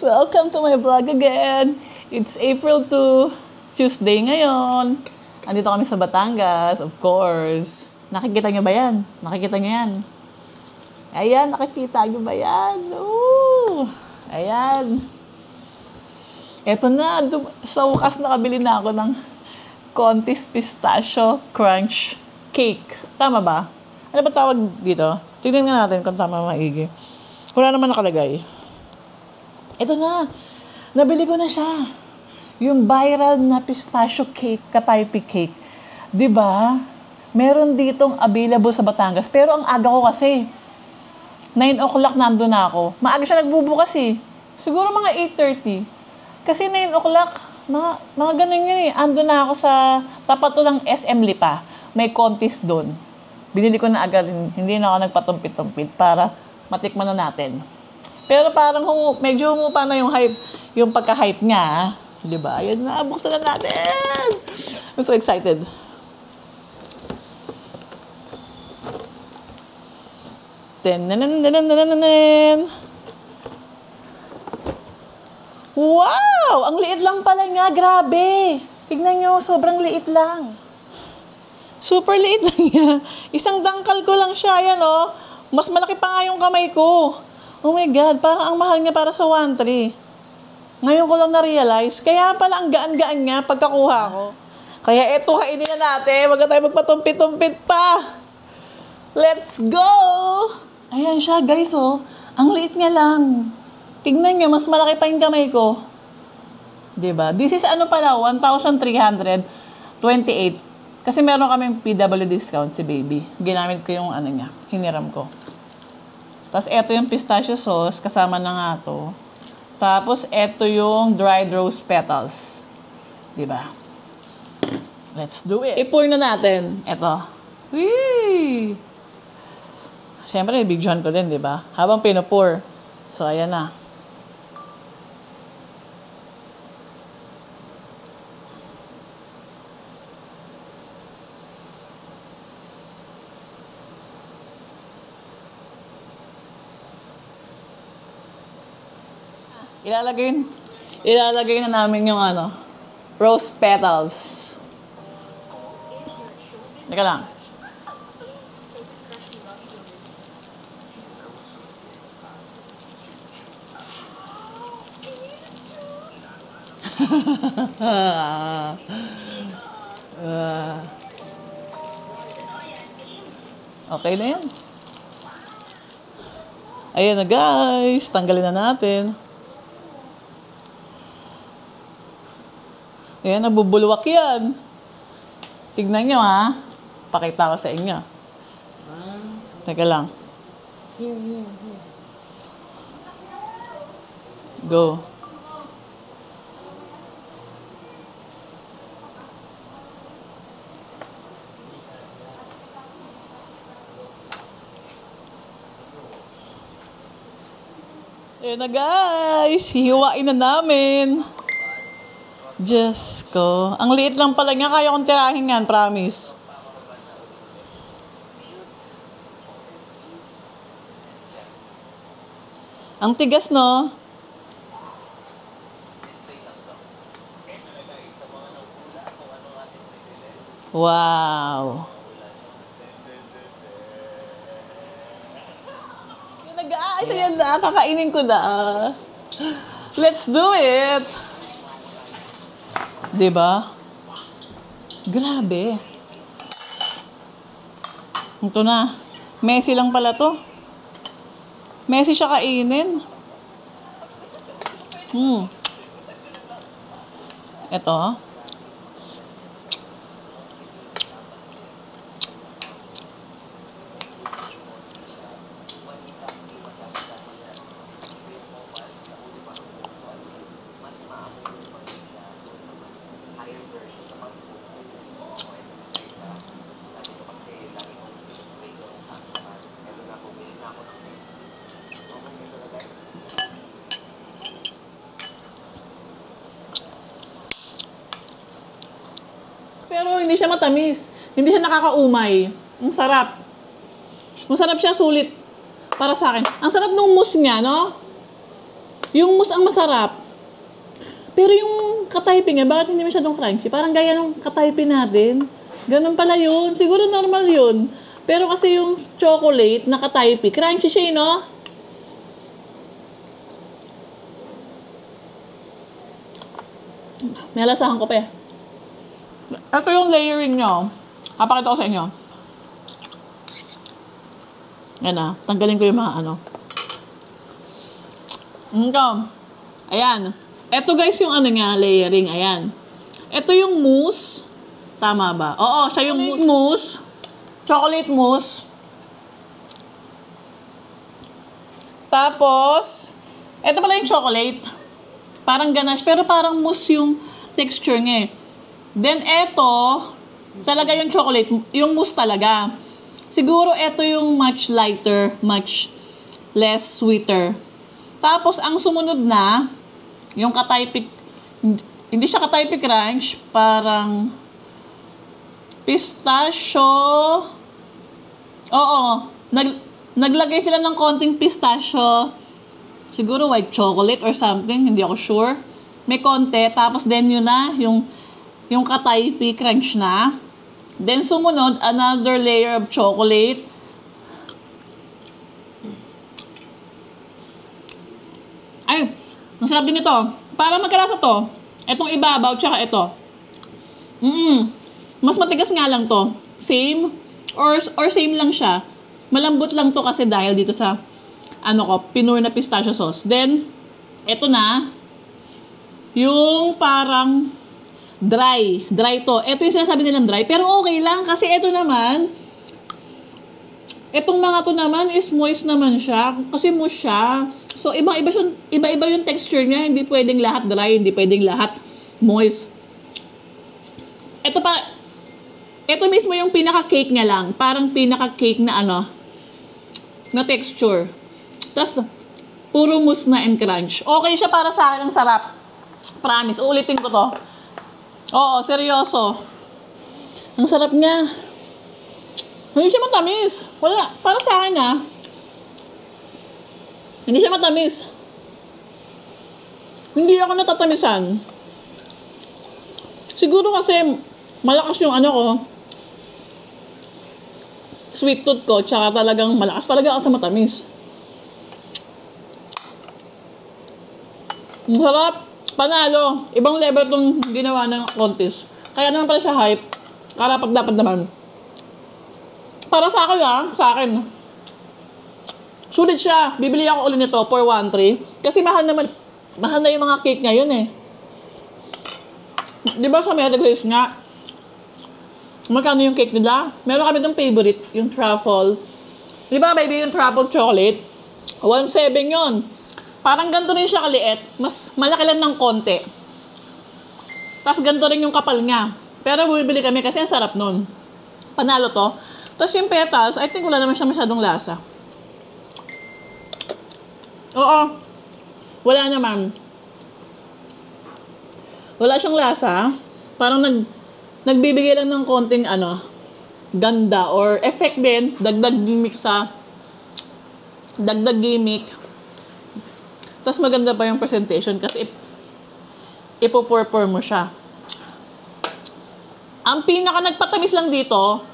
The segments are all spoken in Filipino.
Welcome to my vlog again. It's April 2, Tuesday ngayon. Andito kami sa Batangas, of course. Nakikita nyo ba yan? Nakikita nyo yan? Ayan, nakikita nyo ba yan? Ooh, ayan. Eto na, sa wakas nakabili na ako ng Contis Pistachio Crunch Cake. Tama ba? Ano ba tawag dito? Tignan nga natin kung tama maigi. Wala naman nakalagay. Ito na, nabili ko na siya. Yung viral na pistachio cake, Kataypi cake. Diba? Meron ditong available sa Batangas. Pero ang aga ko kasi, 9 o'clock nandun na ako. Maaga siya nagbubukas eh. Siguro mga 8:30. Kasi 9 o'clock, mga ganun yun eh. Andun na ako sa tapat to ng SM Lipa. May contest doon. Binili ko na agad. Hindi na ako nagpatumpit-tumpit para matikman na natin. Pero parang medyo humupa na yung hype, yung pagka-hype niya. Diba? Ayan na, buksan na natin. I'm so excited. Wow! Ang liit lang pala nga. Grabe. Tignan nyo, sobrang liit lang. Super liit lang niya. Isang dangkal ko lang siya. Yan oh. Mas malaki pa nga yung kamay ko. Oh my God, parang ang mahal niya para sa 1.3. Ngayon ko lang na-realize, kaya pala ang gaan-gaan niya pagkakuha ko. Kaya eto, kainin na natin. Wag na tayo magpatumpit-tumpit pa. Let's go! Ayan siya, guys, oh. Ang liit niya lang. Tignan niyo, mas malaki pa yung kamay ko. Diba? This is ano pala, 1,328. Kasi meron kaming PW discount si baby. Ginamit ko yung ano niya, hiniram ko. Tapos, eto yung pistachio sauce. Kasama na nga to. Tapos, eto yung dried rose petals. Diba? Let's do it. I-pour na natin. Eto. Whee! Siyempre, big John ko din, diba? Habang pinupur. So, ayan na. Ilalagay na namin yung ano, rose petals. Teka lang. Okay na yan. Ayan na guys, tanggalin na natin. Ayan, nabubulwak yan. Tignan nyo, ha? Pakita ko sa inyo. Teka lang. Go. Ayan na, guys. Hihiwain na namin. Diyos ko. Ang liit lang pala niya. Kaya kong tirahin yan, promise. Ang tigas, no? Wow. Nag-aayos yan na. Kakainin ko na. Let's do it. Diba? Grabe. Ito na. Messy lang pala to. Messy siya kainin. Ito. hindi siya matamis. Hindi siya nakakaumay. Ang sarap. Masarap siya, sulit. Para sa akin. Ang sarap ng mousse niya, no? Yung mousse ang masarap. Pero yung kataypi niya, bakit hindi masyadong crunchy? Parang gaya ng kataypi natin. Ganun pala yun. Siguro normal yun. Pero kasi yung chocolate na kataypi, crunchy siya, no? May lasahan ko pa eh. Ito yung layering nyo. Papakita ko sa inyo. Yan na. Tanggalin ko yung mga ano. Ito. Ayan. Ito guys yung ano nga, layering. Ayan. Ito yung mousse. Tama ba? Oo, siya yung mousse. Chocolate mousse. Tapos, ito pala yung chocolate. Parang ganache, pero parang mousse yung texture niya eh. Then, ito, talaga yung chocolate, yung mousse talaga. Siguro, ito yung much lighter, much less sweeter. Tapos, ang sumunod na, yung kataypi, hindi siya kataypi crunch, parang pistachio. Oo, naglagay sila ng konting pistachio. Siguro white chocolate or something, hindi ako sure. May konti, tapos then yun na, yung kataypi crunch na. Then sumunod, another layer of chocolate. Ay, ang sarap din ito. Para magkalasa to, itong ibabaw, tsaka ito. Mas matigas nga lang to. Same, or same lang siya. Malambot lang to kasi dahil dito sa pinur na pistachio sauce. Then, ito na, yung parang dry. Dry to. Ito yung sinasabi nilang dry, pero okay lang kasi ito naman, itong mga to naman is moist naman siya. Kasi mousse siya. So, iba-iba yung texture niya. Hindi pwedeng lahat dry, hindi pwedeng lahat moist. Ito mismo yung pinaka-cake niya lang. Parang pinaka-cake na na texture. Tapos, puro mousse na and crunch. Okay siya para sa akin. Ang sarap. Promise. Ulitin ko to. Oo, seryoso. Ang sarap niya. Hindi siya matamis. Wala. Para sa akin hindi siya matamis. Hindi ako natatamisan. Siguro kasi malakas yung ko. Sweet tooth ko. Tsaka talagang malakas talaga ako sa matamis. Ang sarap. Panalo. Ibang level itong ginawa ng contest. Kaya naman pala siya hype. Karapat dapat naman. Para sa akin sa akin. Sulit siya. Bibili ako ulit nito for 1.3. Kasi mahal na yung mga cake ngayon eh. Di ba sa Mary Grace nga? Magkano yung cake nila? Meron kami itong favorite, yung truffle. Di ba baby yung truffle chocolate? 1.7 yun. Parang ganito rin siya kaliit. Mas malaki lang ng konti. Tapos ganito rin yung kapal niya. Pero bumibili kami kasi ang sarap nun. Panalo to. Tapos yung petals, I think wala naman siya masyadong lasa. Oo. Wala naman. Wala siyang lasa. Parang nagbibigay lang ng konting ganda or effect din. Dagdag gimmick. Tapos maganda pa yung presentation kasi ipopurpur mo siya. Ang pinaka nagpatamis lang dito,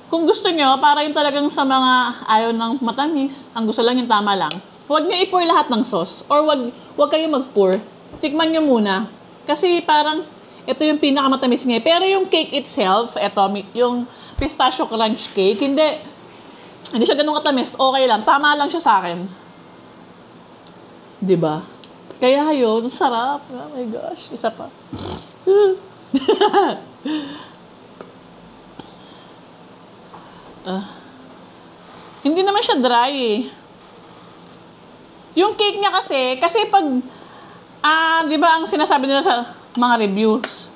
kung gusto nyo, para yung talagang sa mga ayaw ng matamis, ang gusto lang yung tama lang, huwag nyo i-pour lahat ng sauce. Or huwag kayo mag-pour. Tikman nyo muna. Kasi parang, ito yung pinakamatamis niya. Pero yung cake itself, yung pistachio crunch cake, hindi siya ganun katamis. Okay lang. Tama lang siya sa akin. Diba? Kaya yun, sarap. Oh my gosh. Isa pa. Hindi naman siya dry eh. Yung cake niya kasi pag, di ba ang sinasabi nila sa mga reviews,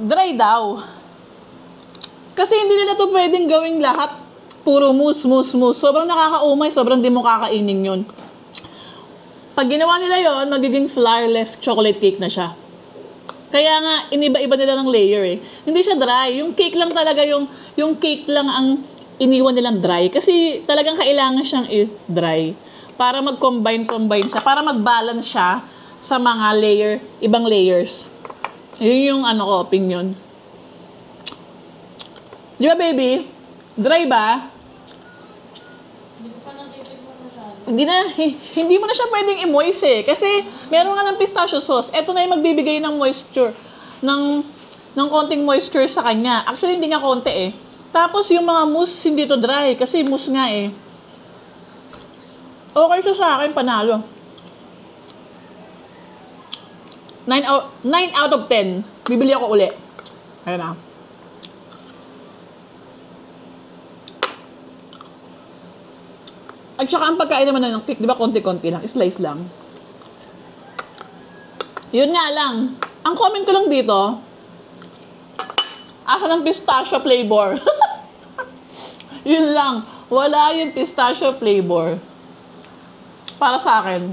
dry daw. Kasi hindi nila to pwedeng gawing lahat. Puro mousse. Sobrang nakakaumay, sobrang di mo kakainin yun. Pag ginawa nila yon, magiging flourless chocolate cake na siya. Kaya nga, iniba-iba nila ng layer eh. Hindi siya dry. Yung cake lang talaga, yung cake lang ang iniwan nilang dry. Kasi talagang kailangan siyang dry. Para mag-combine siya. Para mag-balance siya sa mga ibang layers. Yun yung opinion. Di ba, baby? Dry ba? Hindi mo na siya pwedeng i-moist eh. Kasi meron nga ng pistachio sauce. Ito na yung magbibigay ng moisture. Ng konting moisture sa kanya. Actually, hindi nga konti eh. Tapos yung mga mousse, hindi to dry. Kasi mousse nga eh. Okay siya sa akin, panalo. 9 out of 10. Bibili ako uli. Ayun na. At saka ang pagkain naman ng cake, di ba konti-konti lang, slice lang. Yun nga lang. Ang comment ko lang dito, asa ng pistachio flavor. Yun lang. Wala yung pistachio flavor. Para sa akin.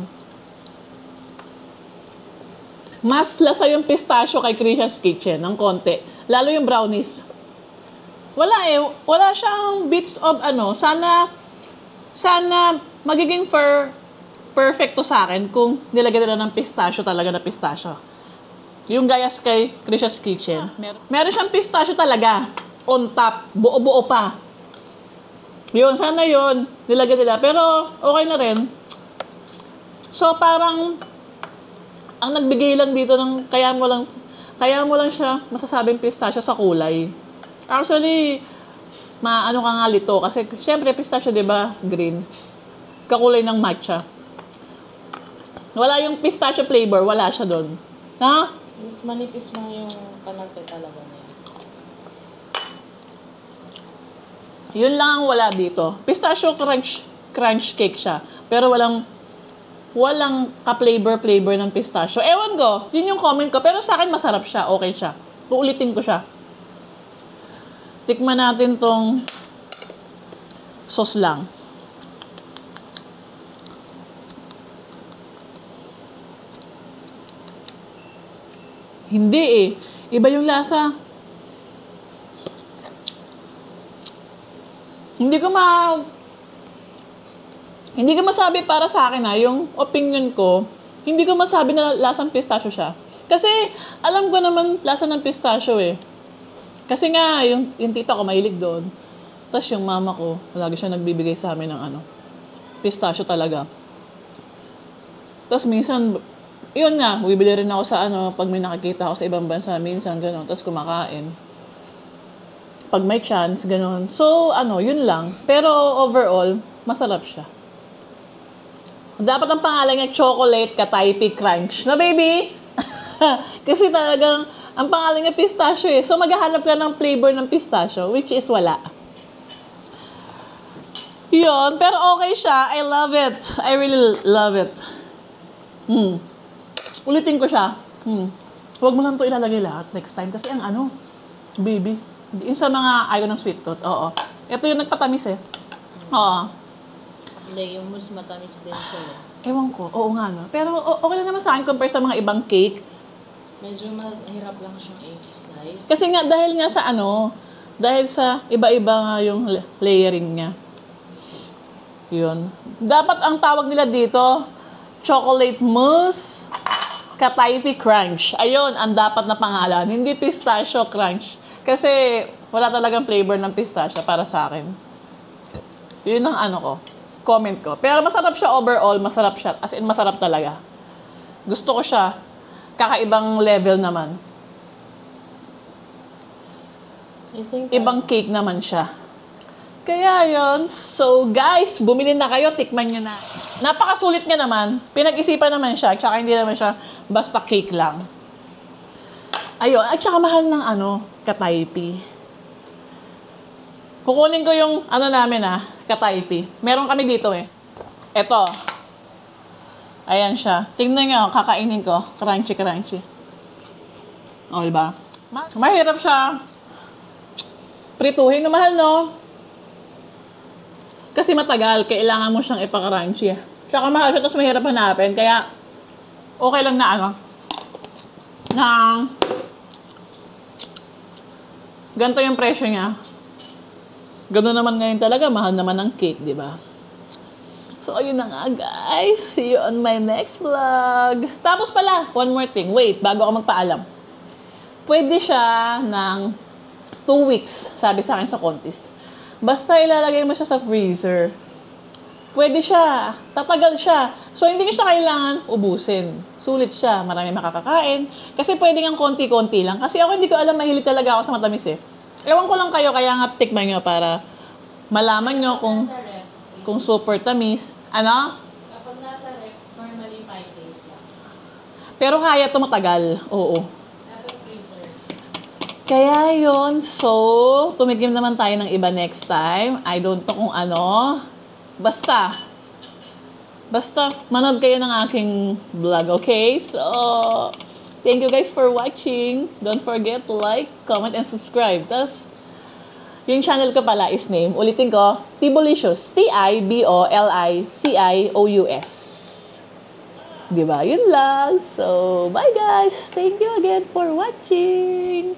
Mas lasa yung pistachio kay Krisha's Kitchen ng konti. Lalo yung brownies. Wala eh. Wala siyang bits of sana magiging perfecto sa akin kung nilagyan nila ng pistachio talaga na pistachio. Yung gayas kay Krisha's Kitchen. Meron siyang pistachio talaga. On top. Buo-buo pa. Yun, sana yun. Nilagyan nila. Pero okay na rin. So parang ang nagbigay lang dito ng kaya mo lang siya masasabing pistachio sa kulay. Actually, maano ka nga lito. Kasi, syempre, pistachio, di ba? Green. Kakulay ng matcha. Wala yung pistachio flavor. Wala siya doon. Ha? Mas manipis mo yung kanape talaga niya. Yun lang ang wala dito. Pistachio crunch cake siya. Pero walang ka-flavor ng pistachio. Ewan ko. Yun yung comment ko. Pero sa akin, masarap siya. Okay siya. Uulitin ko siya. Tikman natin tong sauce lang. Hindi eh. Iba yung lasa. Hindi ko masabi para sa akin yung opinion ko, hindi ko masabi na lasang pistachio siya. Kasi alam ko naman lasa ng pistachio eh. Kasi nga, yung tita ko mahilig doon. Tapos yung mama ko, lagi siya nagbibigay sa amin ng pistachio talaga. Tapos minsan, yun nga, bibili rin ako sa pag may nakikita ako sa ibang bansa, minsan gano'n. Tapos kumakain. Pag may chance, gano'n. So, yun lang. Pero overall, masarap siya. Dapat ang pangalan niya, Chocolate Kataypi Crunch. Na, baby? Kasi talagang, ang pangalan niya pistachio eh. So, maghahanap ka ng flavor ng pistachio, which is wala. Yun. Pero okay siya. I love it. I really love it. Ulitin ko siya. Huwag mo lang ito ilalagay lahat next time. Kasi ang baby. Yung sa mga ayaw ng sweet tooth. Oo. Ito yung nagpatamis eh. Oo. Hindi, yung mousse matamis din siya eh. Ewan ko. Oo nga no. Pero okay lang naman sa akin compare sa mga ibang cake. Medyo mahirap lang siyang i-slice. Kasi nga, dahil nga sa dahil sa iba-iba nga yung layering niya. Yun. Dapat ang tawag nila dito, chocolate mousse, Kataypi Crunch. Ayun, ang dapat na pangalan. Hindi pistachio crunch. Kasi wala talagang flavor ng pistachio para sa akin. Yun ang comment ko. Pero masarap siya overall, masarap siya. As in, masarap talaga. Gusto ko siya. Kakaibang level naman. Ibang cake naman siya. Kaya yun. So, guys, bumili na kayo. Tikman nyo na. Napakasulit niya naman. Pinag-isipan naman siya. Tsaka hindi naman siya basta cake lang. Ayun. At tsaka mahal ng Kataypi. Kukunin ko yung namin Kataypi. Meron kami dito eh. Eto. Ayan siya. Tingnan nyo, kakainin ko. Crunchy, crunchy. O, diba? Mahirap siya. Prituhin na mahal, no? Kasi matagal. Kailangan mo siyang ipaka-crunchy. Tsaka mahal siya, tapos mahirap hanapin. Kaya, okay lang na na ganito yung presyo niya. Gano'n naman ngayon talaga, mahal naman ang cake, di ba? So, ayun na nga, guys. See you on my next vlog. Tapos pala, one more thing. Wait, bago ako magpaalam. Pwede siya ng 2 weeks, sabi sa akin sa contest. Basta ilalagay mo siya sa freezer. Pwede siya. Tatagal siya. So, hindi ko siya kailangan ubusin. Sulit siya. Marami makakakain. Kasi pwede nga konti-konti lang. Kasi ako hindi ko alam, mahilig talaga ako sa matamis eh. Ewan ko lang kayo, kaya nga tikman nyo para malaman nyo kung super tamis. Ano? Kapag nasa ref, normally 5 days lang. Pero kaya ito matagal. Oo. Nasa freezer. Kaya yon. So, tumigim naman tayo ng iba next time. I don't know kung ano. Basta, manood kayo ng aking vlog, okay? So, thank you guys for watching. Don't forget to like, comment, and subscribe. Tapos, yung channel ko pala is name. Ulitin ko, Tibolicious. Tibolicious. Diba? Yun lang. So, bye guys. Thank you again for watching.